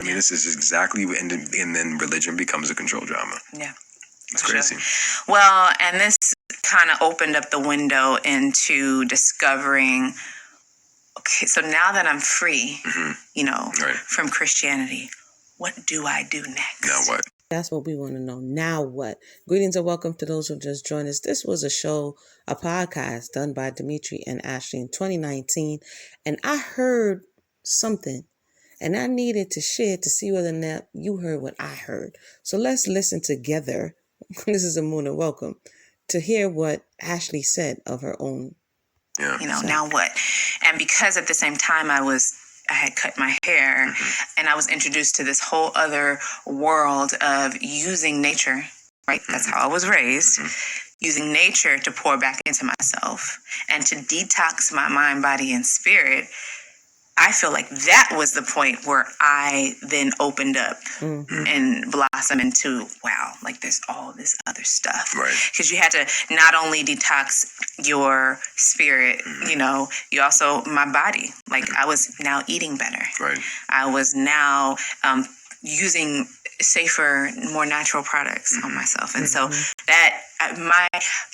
I mean, this is exactly, and then religion becomes a control drama. Yeah. It's crazy. Sure. Well, and this kind of opened up the window into discovering, okay, so now that I'm free, from Christianity, what do I do next? Now what? That's what we want to know. Now what? Greetings and welcome to those who have just joined us. This was a podcast done by Dimitri and Ashley in 2019. And I heard something and I needed to share to see whether or not you heard what I heard. So let's listen together. This is Amuna. Welcome to hear what Ashley said of her own. Yeah. Now what? And because at the same time I had cut my hair, and I was introduced to this whole other world of using nature, right? That's how I was raised, using nature to pour back into myself and to detox my mind, body, and spirit. I feel like that was the point where I then opened up and blossomed into, wow, like there's all this other stuff. Right. Because you had to not only detox your spirit, you also, my body, like I was now eating better. Right. I was now using safer, more natural products on myself. And so that my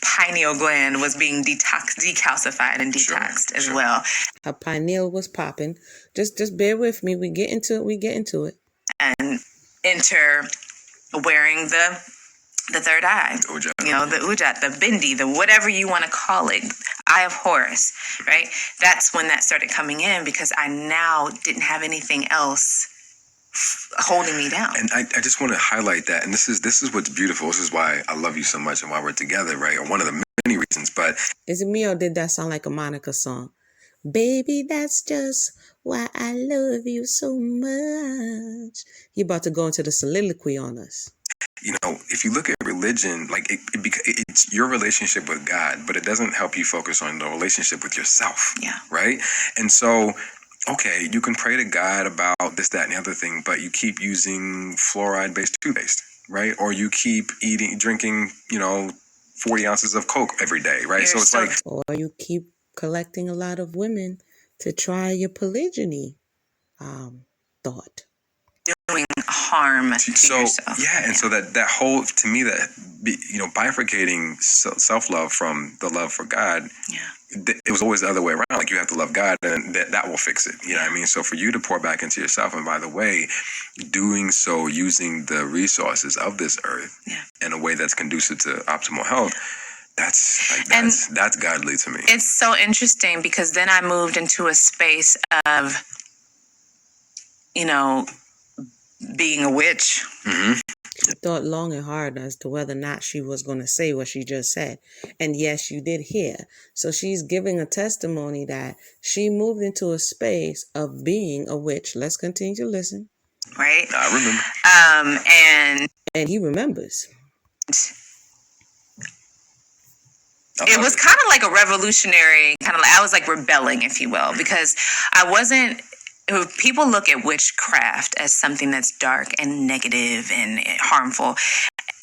pineal gland was being decalcified and detoxed as well. Her pineal was popping. Just bear with me. We get into it. And enter wearing the third eye, the ujat, the bindi, the whatever you want to call it, eye of Horus, right? That's when that started coming in because I now didn't have anything else holding me down. And I just want to highlight that. And this is what's beautiful. This is why I love you so much and why we're together, right? Or one of the many reasons. But is it me or did that sound like a Monica song? Baby, that's just why I love you so much. You're about to go into the soliloquy on us. If you look at religion, like it's your relationship with God, but it doesn't help you focus on the relationship with yourself. Yeah. Right? And so, okay, you can pray to God about this, that, and the other thing, but you keep using fluoride-based toothpaste, right? Or you keep drinking, 40 ounces of Coke every day, right? So it's like... Or you keep collecting a lot of women to try your polygyny thought. Doing harm to yourself. Yeah, and so that whole, to me, bifurcating self-love from the love for God, it was always the other way around. Like, you have to love God, and that will fix it. You know what I mean? So for you to pour back into yourself, and by the way, doing so using the resources of this earth in a way that's conducive to optimal health, that's godly to me. It's so interesting because then I moved into a space of, being a witch. She thought long and hard as to whether or not she was going to say what she just said. And yes, you did hear. So she's giving a testimony that she moved into a space of being a witch. Let's continue to listen. Right? I remember. And he remembers. It was kind of like a revolutionary, I was like rebelling, if you will, because I wasn't... People look at witchcraft as something that's dark and negative and harmful,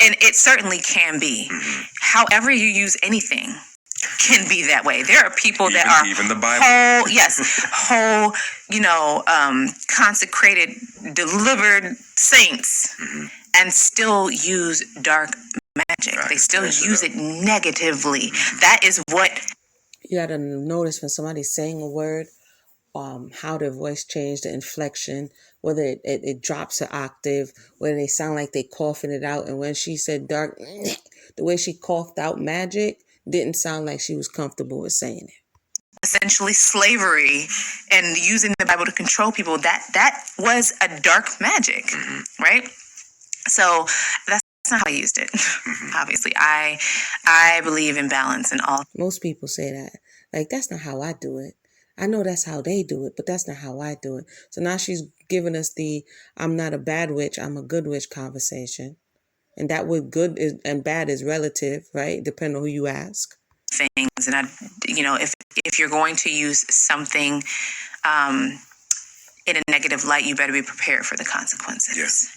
and it certainly can be. However you use anything can be that way. There are people that are even the Bible. Consecrated, delivered saints, and still use dark magic. They still use it negatively. That is what you got to notice when somebody's saying a word. How their voice changed, the inflection, whether it drops an octave, whether they sound like they coughing it out. And when she said dark, the way she coughed out magic didn't sound like she was comfortable with saying it. Essentially slavery and using the Bible to control people, that was a dark magic, right? So that's not how I used it. Obviously, I believe in balance and all. Most people say that. Like, that's not how I do it. I know that's how they do it, but that's not how I do it. So now she's giving us the I'm not a bad witch, I'm a good witch conversation. And that with good and bad is relative, right? Depending on who you ask. Things. And if you're going to use something in a negative light, you better be prepared for the consequences.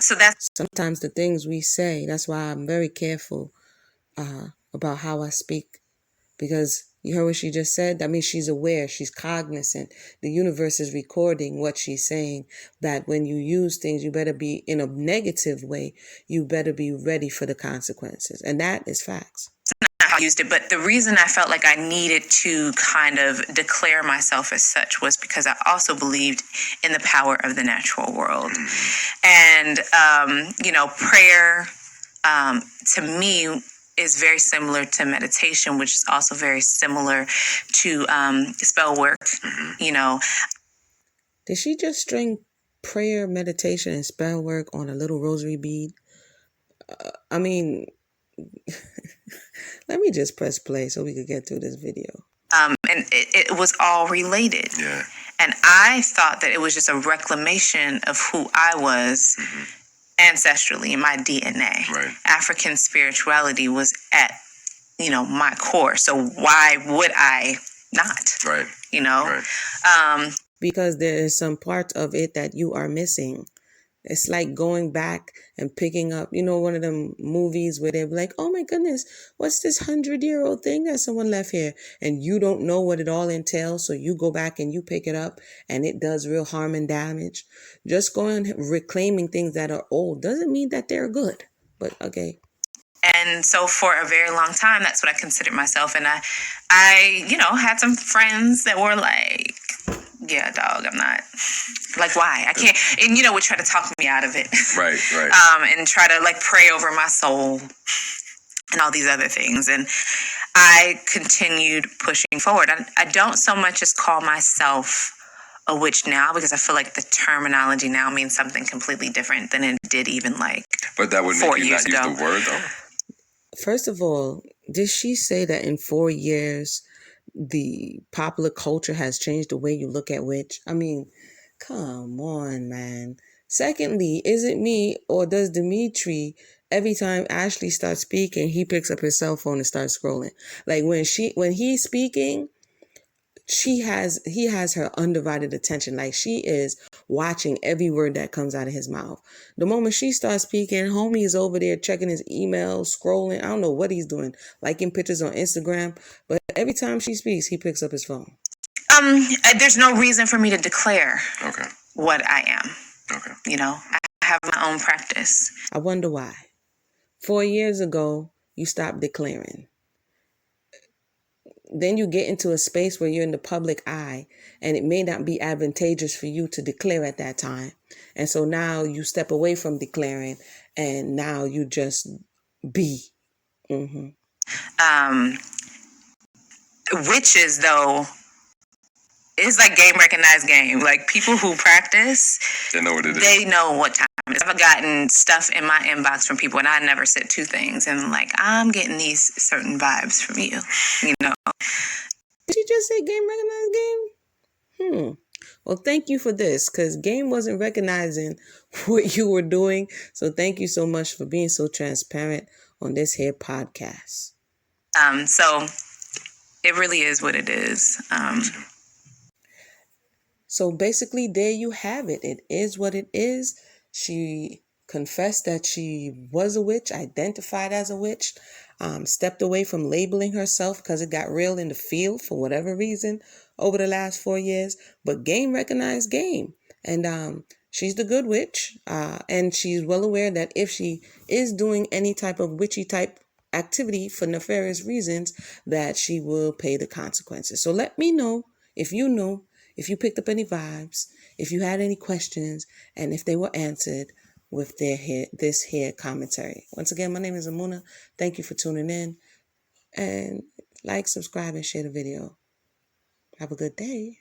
So that's... Sometimes the things we say, that's why I'm very careful about how I speak. Because You heard what she just said? That means she's aware, she's cognizant. The universe is recording what she's saying, that when you use things, you better be in a negative way. You better be ready for the consequences. And that is facts. How I used it, but the reason I felt like I needed to kind of declare myself as such was because I also believed in the power of the natural world. And, prayer to me is very similar to meditation, which is also very similar to spell work. Did she just string prayer, meditation, and spell work on a little rosary bead? Let me just press play so we could get through this video. And it was all related. Yeah. And I thought that it was just a reclamation of who I was ancestrally in my DNA. Right. African spirituality was at, my core. So why would I not? Right. Right. Because there is some part of it that you are missing. It's like going back and picking up, one of them movies where they're like, oh my goodness, what's this 100-year-old thing that someone left here? And you don't know what it all entails. So you go back and you pick it up and it does real harm and damage. Just going reclaiming things that are old doesn't mean that they're good. But okay. And so for a very long time, that's what I considered myself. And I had some friends that were like, yeah, dog, I'm not. Like, why? I can't. And, would try to talk me out of it. Right. And try to, pray over my soul and all these other things. And I continued pushing forward. I don't so much as call myself a witch now, because I feel like the terminology now means something completely different than it did even, But that would make 4 you years not ago. use the word, though? First of all, did she say that in 4 years, the popular culture has changed the way you look at witch? Come on, man. Secondly, is it me or does Dimitri, every time Ashley starts speaking, he picks up his cell phone and starts scrolling? Like when he's speaking, he has her undivided attention. Like she is watching every word that comes out of his mouth. The moment she starts speaking, homie is over there checking his emails, scrolling. I don't know what he's doing, liking pictures on Instagram. But every time she speaks, he picks up his phone. There's no reason for me to declare what I am. Okay. I have my own practice. I wonder why. 4 years ago, you stopped declaring. Then you get into a space where you're in the public eye and it may not be advantageous for you to declare at that time. And so now you step away from declaring and now you just be. Witches, though, it's like game recognized game. Like people who practice, they know what it is. They know what time it is. I've gotten stuff in my inbox from people and I never said two things. And I'm getting these certain vibes from you, Did you just say game recognized game? Well, thank you for this, because game wasn't recognizing what you were doing. So thank you so much for being so transparent on this here podcast. So it really is what it is. So basically, there you have it. It is what it is. She confessed that she was a witch, identified as a witch, stepped away from labeling herself because it got real in the field for whatever reason over the last 4 years. But game recognized game. And she's the good witch. And she's well aware that if she is doing any type of witchy type activity for nefarious reasons, that she will pay the consequences. So let me know if you know, if you picked up any vibes, if you had any questions, and if they were answered with this here commentary. Once again, my name is Amuna. Thank you for tuning in. And like, subscribe, and share the video. Have a good day.